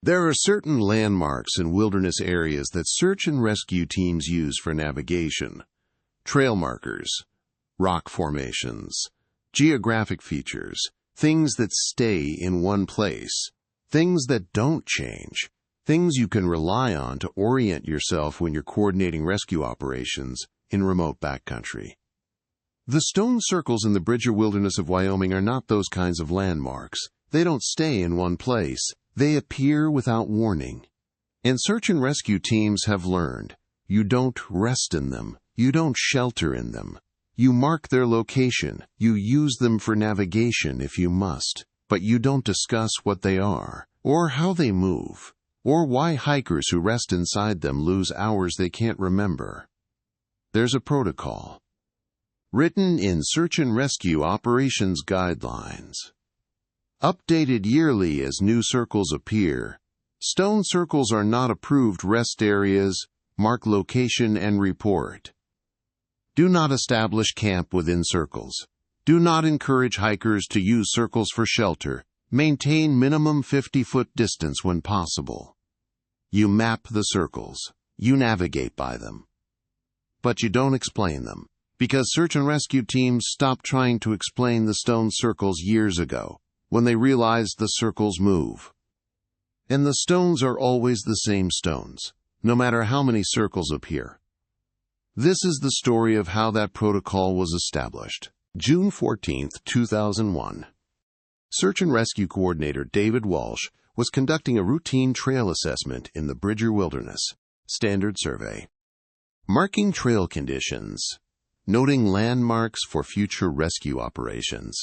There are certain landmarks in wilderness areas that search and rescue teams use for navigation. Trail markers, rock formations, geographic features, things that stay in one place, things that don't change, things you can rely on to orient yourself when you're coordinating rescue operations in remote backcountry. The stone circles in the Bridger Wilderness of Wyoming are not those kinds of landmarks. They don't stay in one place. They appear without warning. And search and rescue teams have learned, you don't rest in them, you don't shelter in them. You mark their location, you use them for navigation if you must, but you don't discuss what they are, or how they move, or why hikers who rest inside them lose hours they can't remember. There's a protocol, written in Search and Rescue Operations Guidelines. Updated yearly as new circles appear. Stone circles are not approved rest areas. Mark location and report. Do not establish camp within circles. Do not encourage hikers to use circles for shelter. Maintain minimum 50-foot distance when possible. You map the circles. You navigate by them. But you don't explain them, because search and rescue teams stopped trying to explain the stone circles years ago, when they realized the circles move. And the stones are always the same stones, no matter how many circles appear. This is the story of how that protocol was established. June 14, 2001. Search and Rescue Coordinator David Walsh was conducting a routine trail assessment in the Bridger Wilderness Standard Survey. Marking trail conditions, noting landmarks for future rescue operations.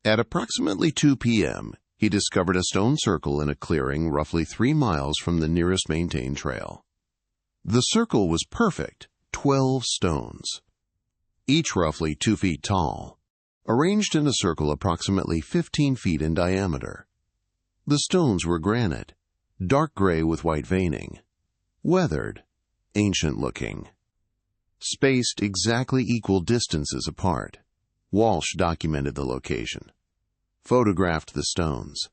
At approximately 2 p.m., he discovered a stone circle in a clearing roughly 3 miles from the nearest maintained trail. The circle was perfect, 12 stones, each roughly 2 feet tall, arranged in a circle approximately 15 feet in diameter. The stones were granite, dark gray with white veining, weathered, ancient-looking, spaced exactly equal distances apart. Walsh documented the location, photographed the stones,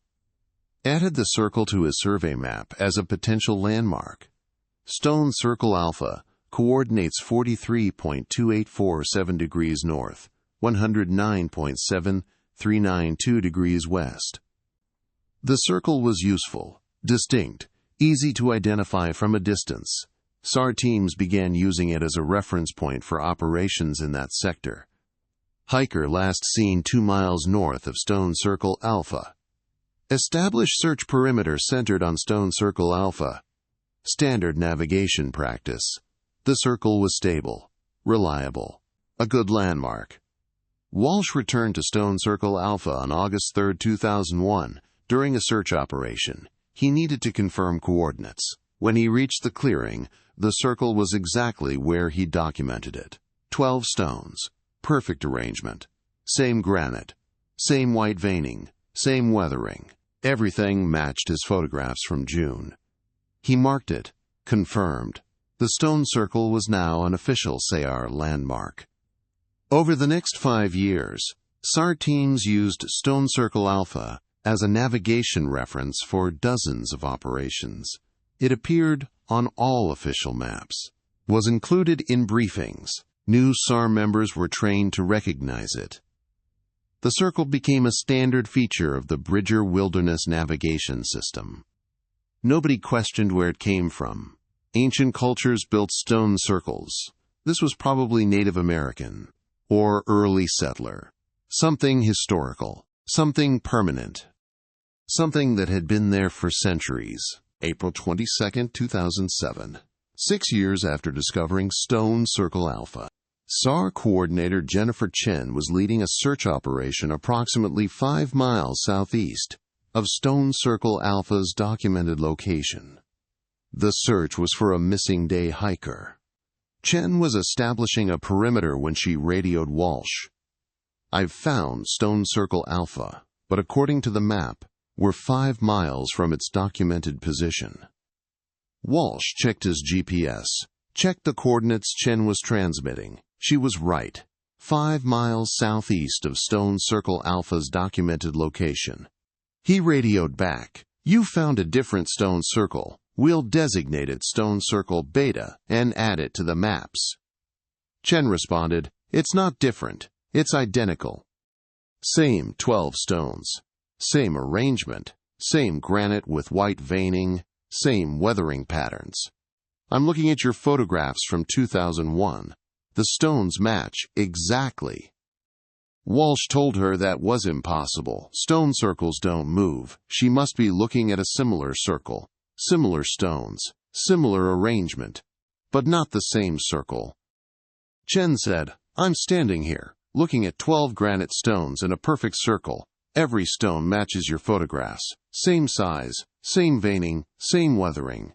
added the circle to his survey map as a potential landmark. Stone Circle Alpha coordinates 43.2847 degrees north, 109.7392 degrees west. The circle was useful, distinct, easy to identify from a distance. SAR teams began using it as a reference point for operations in that sector. Hiker last seen 2 miles north of Stone Circle Alpha. Establish search perimeter centered on Stone Circle Alpha. Standard navigation practice. The circle was stable, reliable, a good landmark. Walsh returned to Stone Circle Alpha on August 3, 2001. During a search operation, he needed to confirm coordinates. When he reached the clearing, the circle was exactly where he documented it. 12 stones. Perfect arrangement. Same granite. Same white veining. Same weathering. Everything matched his photographs from June. He marked it. Confirmed. The stone circle was now an official SAR landmark. Over the next 5 years, SAR teams used Stone Circle Alpha as a navigation reference for dozens of operations. It appeared on all official maps, was included in briefings. New SAR members were trained to recognize it. The circle became a standard feature of the Bridger Wilderness Navigation System. Nobody questioned where it came from. Ancient cultures built stone circles. This was probably Native American or early settler. Something historical, something permanent, something that had been there for centuries. April 22, 2007. 6 years after discovering Stone Circle Alpha, SAR coordinator Jennifer Chen was leading a search operation approximately 5 miles southeast of Stone Circle Alpha's documented location. The search was for a missing day hiker. Chen was establishing a perimeter when she radioed Walsh. "I've found Stone Circle Alpha, but according to the map, we're 5 miles from its documented position." Walsh checked his GPS, checked the coordinates Chen was transmitting. She was right. 5 miles southeast of Stone Circle Alpha's documented location. He radioed back, You found a different stone circle. We'll designate it stone circle beta and add it to the maps. Chen responded, "It's not different. It's identical. Same 12 stones. Same arrangement. Same granite with white veining. Same weathering patterns. I'm looking at your photographs from 2001. The stones match exactly." Walsh told her that was impossible. Stone circles don't move. She must be looking at a similar circle, similar stones, similar arrangement, but not the same circle. Chen said, "I'm standing here, looking at 12 granite stones in a perfect circle. Every stone matches your photographs. Same size, same veining, same weathering.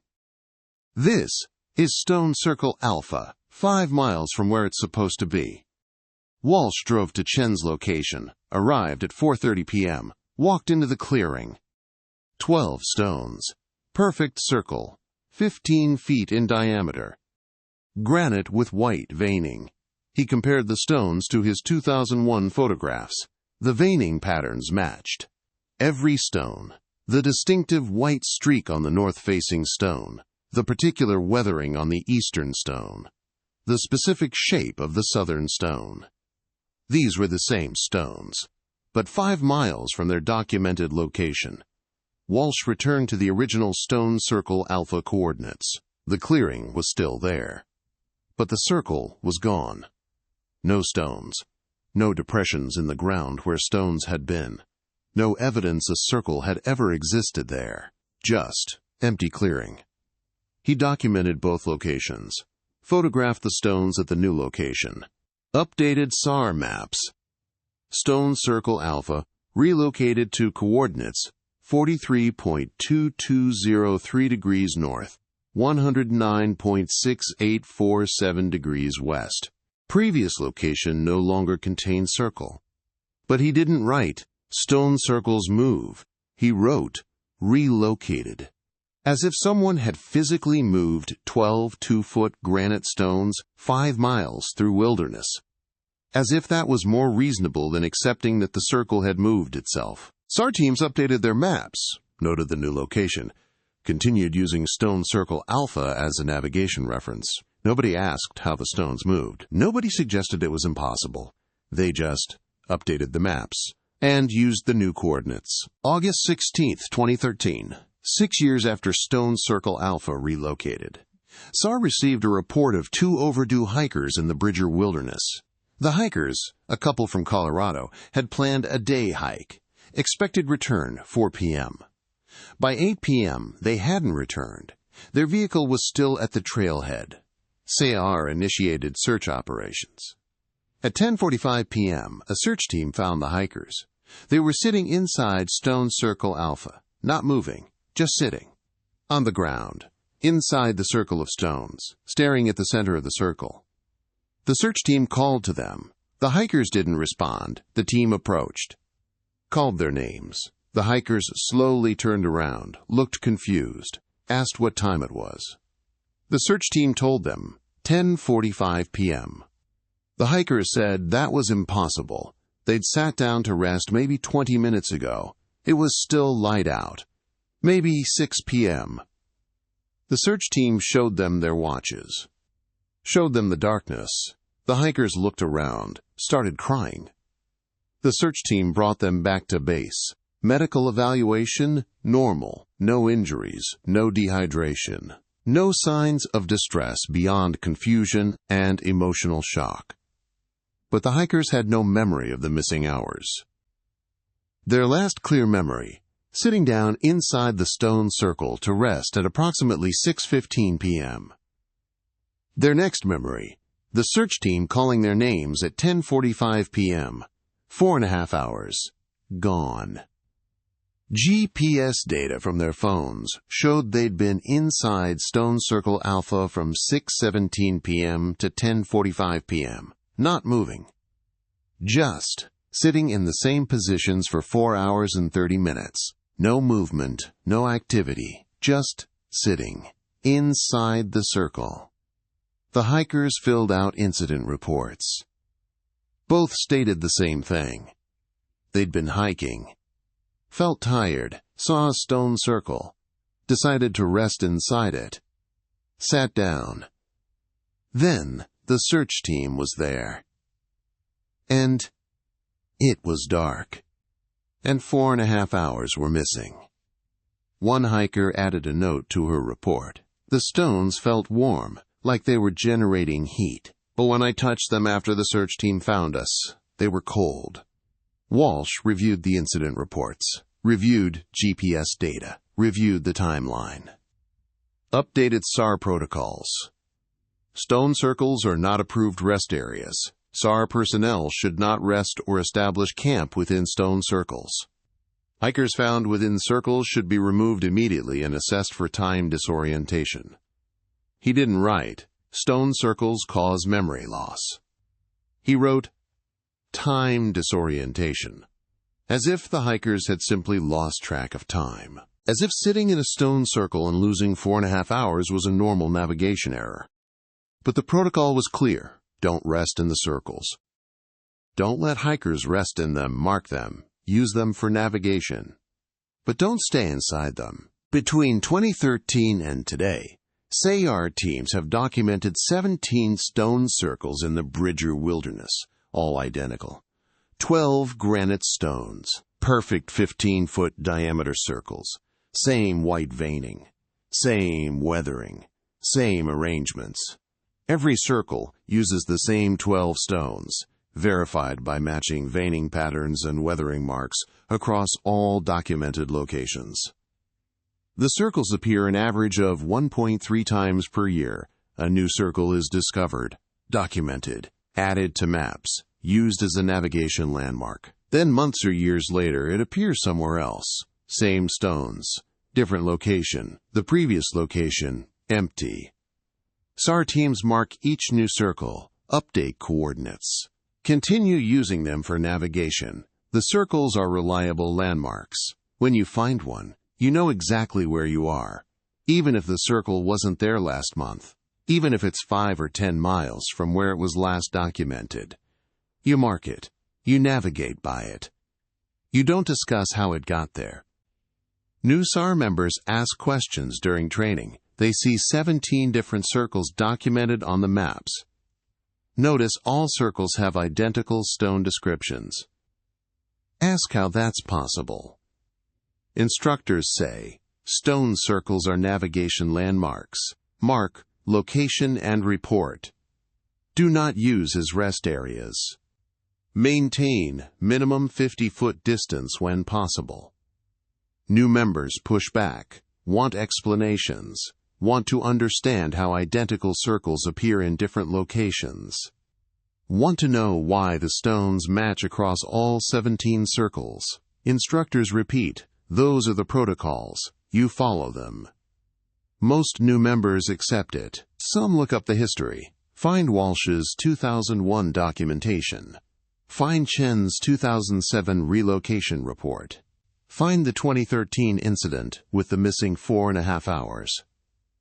This is Stone Circle Alpha, 5 miles from where it's supposed to be." Walsh drove to Chen's location, arrived at 4:30 p.m., walked into the clearing. 12 stones. Perfect circle. 15 feet in diameter. Granite with white veining. He compared the stones to his 2001 photographs. The veining patterns matched. Every stone. The distinctive white streak on the north-facing stone. The particular weathering on the eastern stone. The specific shape of the southern stone. These were the same stones, but 5 miles from their documented location. Walsh returned to the original Stone Circle Alpha coordinates. The clearing was still there, but the circle was gone. No stones. No depressions in the ground where stones had been. No evidence a circle had ever existed there. Just empty clearing. He documented both locations. Photographed the stones at the new location. Updated SAR maps. Stone Circle Alpha relocated to coordinates 43.2203 degrees north, 109.6847 degrees west. Previous location no longer contained circle. But he didn't write, "Stone circles move." He wrote, "relocated." As if someone had physically moved 12 2-foot granite stones 5 miles through wilderness. As if that was more reasonable than accepting that the circle had moved itself. SAR teams updated their maps, noted the new location, continued using Stone Circle Alpha as a navigation reference. Nobody asked how the stones moved. Nobody suggested it was impossible. They just updated the maps and used the new coordinates. August 16, 2013. 6 years after Stone Circle Alpha relocated. SAR received a report of 2 overdue hikers in the Bridger Wilderness. The hikers, a couple from Colorado, had planned a day hike. Expected return 4 p.m. By 8 p.m., they hadn't returned. Their vehicle was still at the trailhead. SAR initiated search operations. At 10:45 p.m., a search team found the hikers. They were sitting inside Stone Circle Alpha, not moving. Just sitting. On the ground. Inside the circle of stones. Staring at the center of the circle. The search team called to them. The hikers didn't respond. The team approached. Called their names. The hikers slowly turned around, looked confused, asked what time it was. The search team told them, 10:45 p.m. The hikers said that was impossible. They'd sat down to rest maybe 20 minutes ago. It was still light out. Maybe 6 p.m. The search team showed them their watches. Showed them the darkness. The hikers looked around, started crying. The search team brought them back to base. Medical evaluation, normal. No injuries, no dehydration. No signs of distress beyond confusion and emotional shock. But the hikers had no memory of the missing hours. Their last clear memory, sitting down inside the stone circle to rest at approximately 6:15 p.m. Their next memory, the search team calling their names at 10:45 p.m. 4.5 hours. Gone. GPS data from their phones showed they'd been inside Stone Circle Alpha from 6:17 p.m. to 10:45 p.m., not moving. Just sitting in the same positions for 4 hours and 30 minutes. No movement, no activity, just sitting inside the circle. The hikers filled out incident reports. Both stated the same thing. They'd been hiking felt tired, saw a stone circle, decided to rest inside it, sat down. Then the search team was there. And it was dark, and 4.5 hours were missing. One hiker added a note to her report. The stones felt warm, like they were generating heat. But when I touched them after the search team found us, they were cold. Walsh reviewed the incident reports, reviewed GPS data, reviewed the timeline. Updated SAR protocols. Stone circles are not approved rest areas. SAR personnel should not rest or establish camp within stone circles. Hikers found within circles should be removed immediately and assessed for time disorientation. He didn't write, "Stone circles cause memory loss." He wrote, "time disorientation," as if the hikers had simply lost track of time. As if sitting in a stone circle and losing 4.5 hours was a normal navigation error. But the protocol was clear. Don't rest in the circles. Don't let hikers rest in them, mark them, use them for navigation. But don't stay inside them. Between 2013 and today, SAR teams have documented 17 stone circles in the Bridger Wilderness, all identical. 12 granite stones, perfect 15-foot diameter circles, same white veining, same weathering, same arrangements. Every circle uses the same 12 stones, verified by matching veining patterns and weathering marks across all documented locations. The circles appear an average of 1.3 times per year. A new circle is discovered, documented, added to maps, used as a navigation landmark. Then months or years later, it appears somewhere else. Same stones, different location, the previous location, empty. SAR teams mark each new circle, update coordinates, continue using them for navigation. The circles are reliable landmarks. When you find one, you know exactly where you are, even if the circle wasn't there last month, even if it's 5 or 10 miles from where it was last documented. You mark it. You navigate by it. You don't discuss how it got there. New SAR members ask questions during training. They see 17 different circles documented on the maps. Notice all circles have identical stone descriptions. Ask how that's possible. Instructors say, stone circles are navigation landmarks. Mark, location, and report. Do not use as rest areas. Maintain minimum 50-foot distance when possible. New members push back, want explanations, want to understand how identical circles appear in different locations. Want to know why the stones match across all 17 circles. Instructors repeat, those are the protocols. You follow them. Most new members accept it. Some look up the history. Find Walsh's 2001 documentation. Find Chen's 2007 relocation report. Find the 2013 incident with the missing 4.5 hours.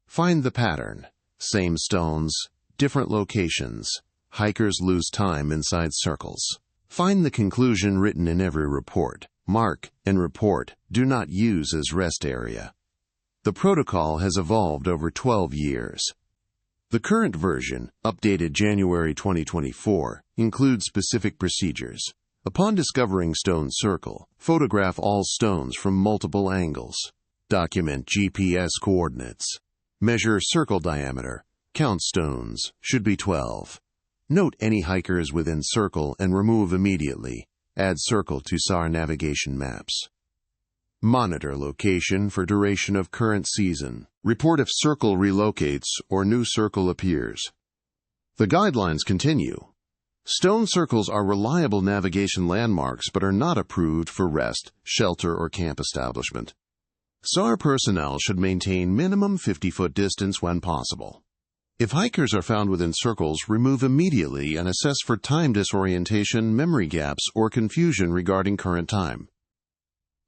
Find the pattern. Same stones, different locations. Hikers lose time inside circles. Find the conclusion written in every report. Mark and report. Do not use as rest area. The protocol has evolved over 12 years. The current version, updated January 2024, includes specific procedures. Upon discovering stone circle, photograph all stones from multiple angles. Document GPS coordinates. Measure circle diameter. Count stones. Should be 12. Note any hikers within circle and remove immediately. Add circle to SAR navigation maps. Monitor location for duration of current season. Report if circle relocates or new circle appears. The guidelines continue. Stone circles are reliable navigation landmarks but are not approved for rest, shelter, or camp establishment. SAR personnel should maintain minimum 50-foot distance when possible. If hikers are found within circles, remove immediately and assess for time disorientation, memory gaps, or confusion regarding current time.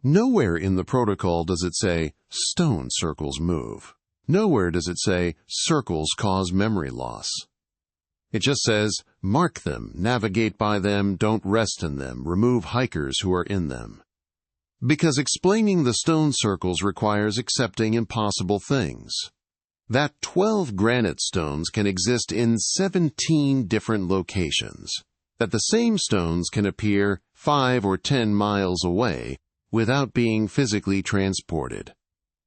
Nowhere in the protocol does it say, stone circles move. Nowhere does it say, circles cause memory loss. It just says, mark them, navigate by them, don't rest in them, remove hikers who are in them. Because explaining the stone circles requires accepting impossible things. That 12 granite stones can exist in 17 different locations. That the same stones can appear 5 or 10 miles away without being physically transported.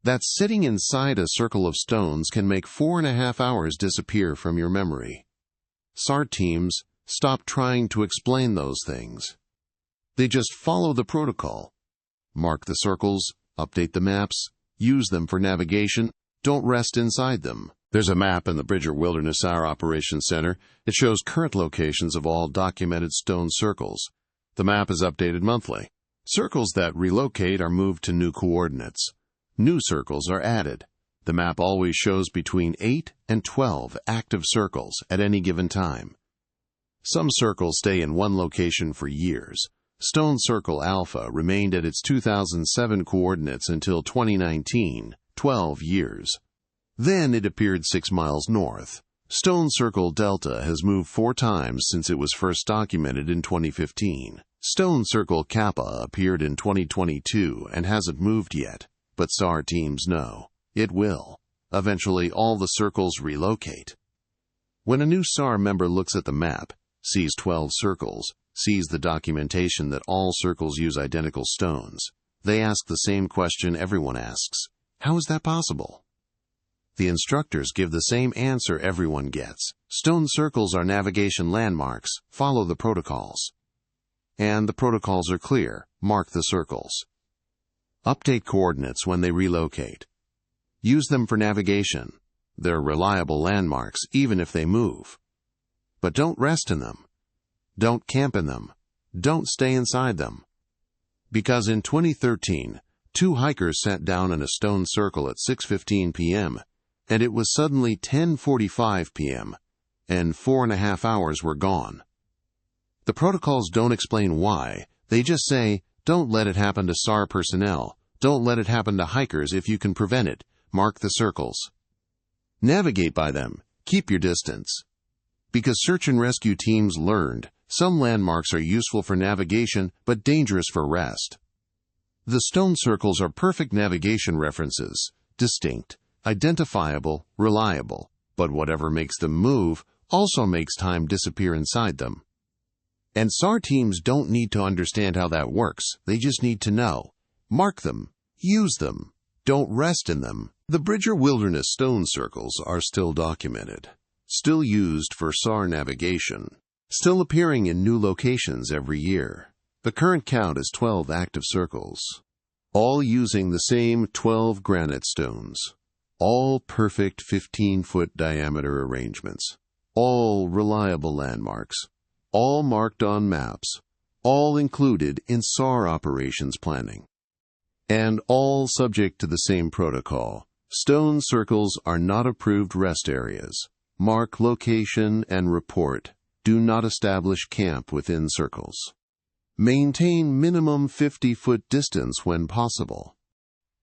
That sitting inside a circle of stones can make 4.5 hours disappear from your memory. SAR teams stop trying to explain those things. They just follow the protocol. Mark the circles, update the maps, use them for navigation, don't rest inside them. There's a map in the Bridger Wilderness SAR Operations Center. It shows current locations of all documented stone circles. The map is updated monthly. Circles that relocate are moved to new coordinates. New circles are added. The map always shows between 8 and 12 active circles at any given time. Some circles stay in one location for years. Stone Circle Alpha remained at its 2007 coordinates until 2019, 12 years. Then it appeared 6 miles north. Stone Circle Delta has moved 4 times since it was first documented in 2015. Stone Circle Kappa appeared in 2022 and hasn't moved yet, but SAR teams know it will. Eventually, all the circles relocate. When a new SAR member looks at the map, sees 12 circles, sees the documentation that all circles use identical stones, they ask the same question everyone asks: how is that possible? The instructors give the same answer everyone gets. Stone circles are navigation landmarks. Follow the protocols. And the protocols are clear. Mark the circles. Update coordinates when they relocate. Use them for navigation. They're reliable landmarks even if they move. But don't rest in them. Don't camp in them. Don't stay inside them. Because in 2013, 2 hikers sat down in a stone circle at 6:15 p.m., and it was suddenly 10:45 p.m., and 4.5 hours were gone. The protocols don't explain why. They just say, don't let it happen to SAR personnel. Don't let it happen to hikers if you can prevent it. Mark the circles. Navigate by them. Keep your distance. Because search and rescue teams learned, some landmarks are useful for navigation but dangerous for rest. The stone circles are perfect navigation references, distinct, identifiable, reliable, but whatever makes them move also makes time disappear inside them. And SAR teams don't need to understand how that works, they just need to know. Mark them, use them, don't rest in them. The Bridger Wilderness stone circles are still documented, still used for SAR navigation, still appearing in new locations every year. The current count is 12 active circles, all using the same 12 granite stones, all perfect 15-foot diameter arrangements, all reliable landmarks, all marked on maps, all included in SAR operations planning, and all subject to the same protocol. Stone circles are not approved rest areas. Mark location and report. Do not establish camp within circles. Maintain minimum 50-foot distance when possible.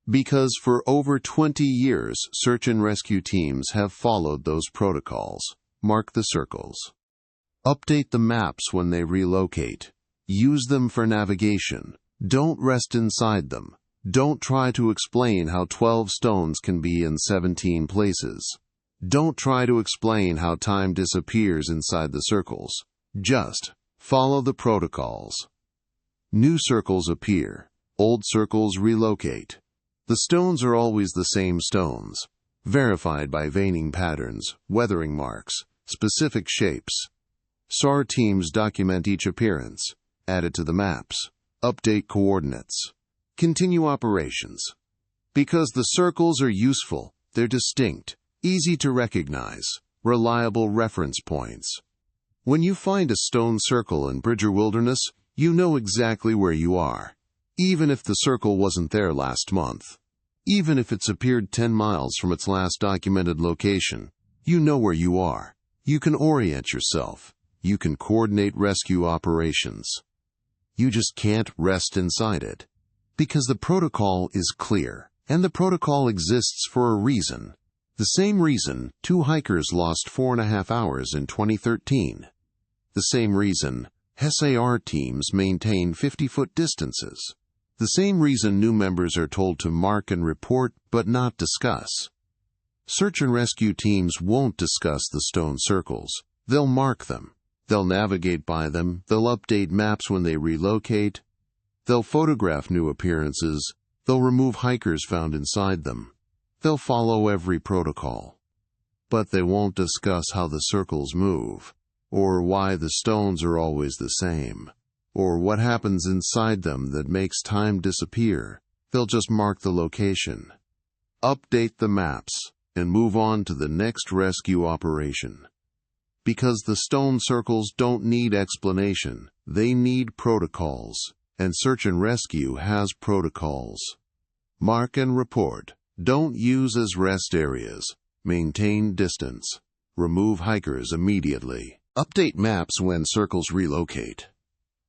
Because for over 20 years, search and rescue teams have followed those protocols. Mark the circles. Update the maps when they relocate. Use them for navigation. Don't rest inside them. Don't try to explain how 12 stones can be in 17 places. Don't try to explain how time disappears inside the circles. Just follow the protocols. New circles appear. Old circles relocate. The stones are always the same stones, verified by veining patterns, weathering marks, specific shapes. SAR teams document each appearance, add it to the maps, update coordinates, continue operations. Because the circles are useful, they're distinct, easy to recognize, reliable reference points. When you find a stone circle in Bridger Wilderness, you know exactly where you are, even if the circle wasn't there last month. Even if it's appeared 10 miles from its last documented location, you know where you are. You can orient yourself. You can coordinate rescue operations. You just can't rest inside it. Because the protocol is clear, and the protocol exists for a reason. The same reason 2 hikers lost 4.5 hours in 2013. The same reason SAR teams maintain 50-foot distances. The same reason new members are told to mark and report but not discuss. Search and rescue teams won't discuss the stone circles. They'll mark them. They'll navigate by them. They'll update maps when they relocate. They'll photograph new appearances. They'll remove hikers found inside them. They'll follow every protocol. But they won't discuss how the circles move, or why the stones are always the same, or what happens inside them that makes time disappear. They'll just mark the location, update the maps, and move on to the next rescue operation. Because the stone circles don't need explanation, they need protocols, and search and rescue has protocols. Mark and report. Don't use as rest areas. Maintain distance. Remove hikers immediately. Update maps when circles relocate.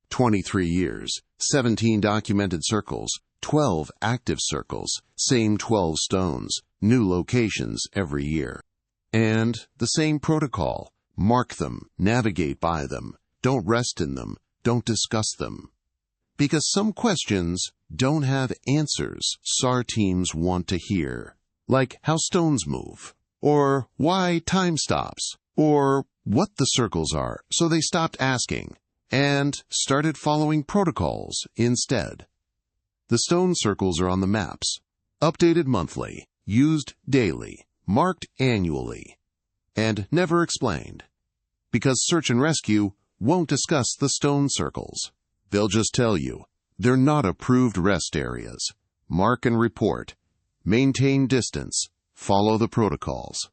23 years, 17 documented circles, 12 active circles, same 12 stones, new locations every year. And the same protocol. Mark them, navigate by them, don't rest in them, don't discuss them. Because some questions don't have answers SAR teams want to hear, like how stones move, or why time stops, or what the circles are, so they stopped asking and started following protocols instead. The stone circles are on the maps, updated monthly, used daily, marked annually, and never explained. Because search and rescue won't discuss the stone circles. They'll just tell you, they're not approved rest areas. Mark and report. Maintain distance. Follow the protocols.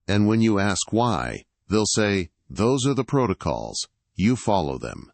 And when you ask why, they'll say, those are the protocols. You follow them.